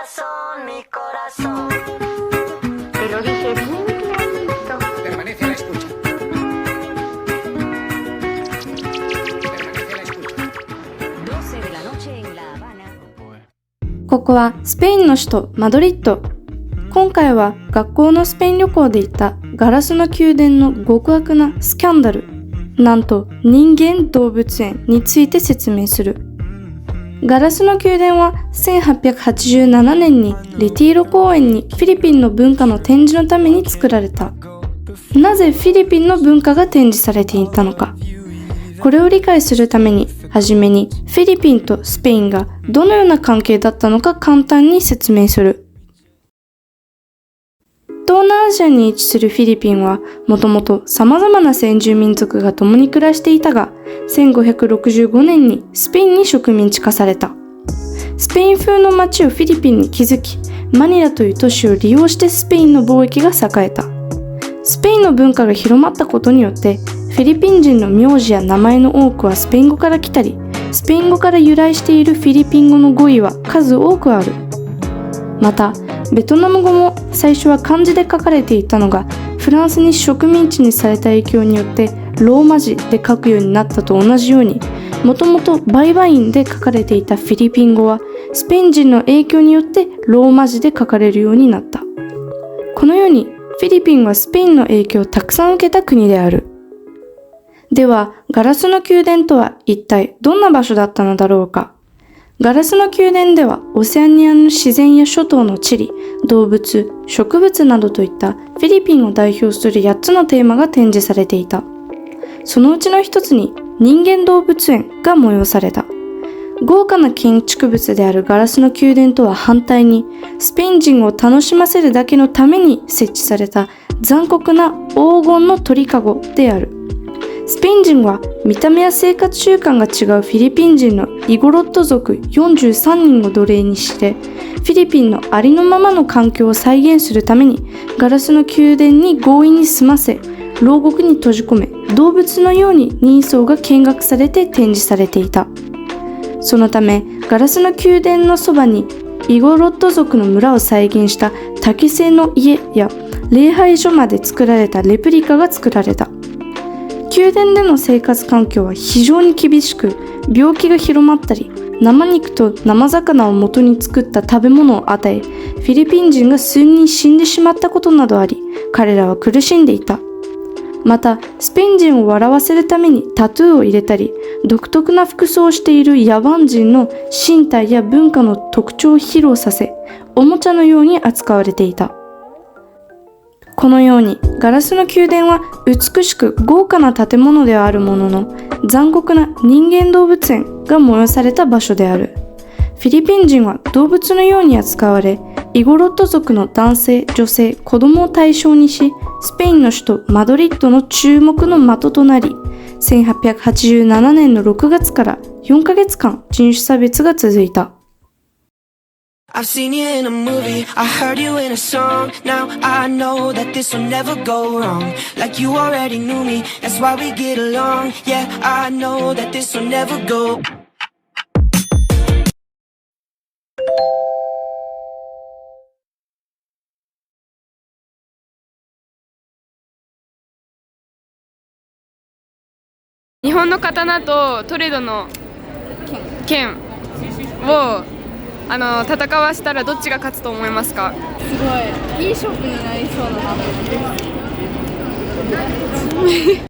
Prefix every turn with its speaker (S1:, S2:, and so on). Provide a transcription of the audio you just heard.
S1: corazón, mi corazón.
S2: Te lo dije muy clarito.
S3: Permanece a la escucha. Permanece a la escucha.
S1: 12 de la noche en La Habana.
S4: ここはスペインの首都マドリッド。今回は学校のスペイン旅行で行ったガラスの宮殿の極悪なスキャンダル、なんと人間動物園について説明する。ガラスの宮殿は1887年にレティーロ公園にフィリピンの文化の展示のために作られた。なぜフィリピンの文化が展示されていたのか。これを理解するために、はじめにフィリピンとスペインがどのような関係だったのか簡単に説明する。東南アジアに位置するフィリピンはもともと様々な先住民族が共に暮らしていたが、1565年にスペインに植民地化された。スペイン風の街をフィリピンに築き、マニラという都市を利用してスペインの貿易が栄えた。スペインの文化が広まったことによって、フィリピン人の名字や名前の多くはスペイン語から来たり、スペイン語から由来しているフィリピン語の語彙は数多くある。また、ベトナム語も最初は漢字で書かれていたのが、フランスに植民地にされた影響によってローマ字で書くようになったと同じように、もともとバイバインで書かれていたフィリピン語はスペイン人の影響によってローマ字で書かれるようになった。このようにフィリピンはスペインの影響をたくさん受けた国である。では、ガラスの宮殿とは一体どんな場所だったのだろうか。ガラスの宮殿ではオセアニアの自然や諸島の地理、動物、植物などといったフィリピンを代表する8つのテーマが展示されていた。そのうちの一つに人間動物園が催された。豪華な建築物であるガラスの宮殿とは反対に、スペイン人を楽しませるだけのために設置された残酷な黄金の鳥かごである。スペイン人は見た目や生活習慣が違うフィリピン人のイゴロット族43人を奴隷にして、フィリピンのありのままの環境を再現するためにガラスの宮殿に強引に住ませ、牢獄に閉じ込め、動物のように人相が見学されて展示されていた。そのため、ガラスの宮殿のそばにイゴロット族の村を再現した竹製の家や礼拝所まで作られたレプリカが作られた。宮殿での生活環境は非常に厳しく、病気が広まったり、生肉と生魚を元に作った食べ物を与え、フィリピン人が数人死んでしまったことなどあり、彼らは苦しんでいた。また、スペイン人を笑わせるためにタトゥーを入れたり、独特な服装をしている野蛮人の身体や文化の特徴を披露させ、おもちゃのように扱われていた。このようにガラスの宮殿は美しく豪華な建物ではあるものの、残酷な人間動物園が催された場所である。フィリピン人は動物のように扱われ、イゴロット族の男性、女性、子供を対象にし、スペインの首都マドリッドの注目の的となり、1887年の6月から4ヶ月間人種差別が続いた。
S5: I've seen you in a movie, I heard you in a song. Now I know that this will never go wrong. Like you already knew me, that's why we get along. Yeah, I know that this will never go.
S6: "日本の刀とトレードの剣を戦わしたらどっちが勝つと思いますか?"
S7: すごいいい勝負になりそうだなと思って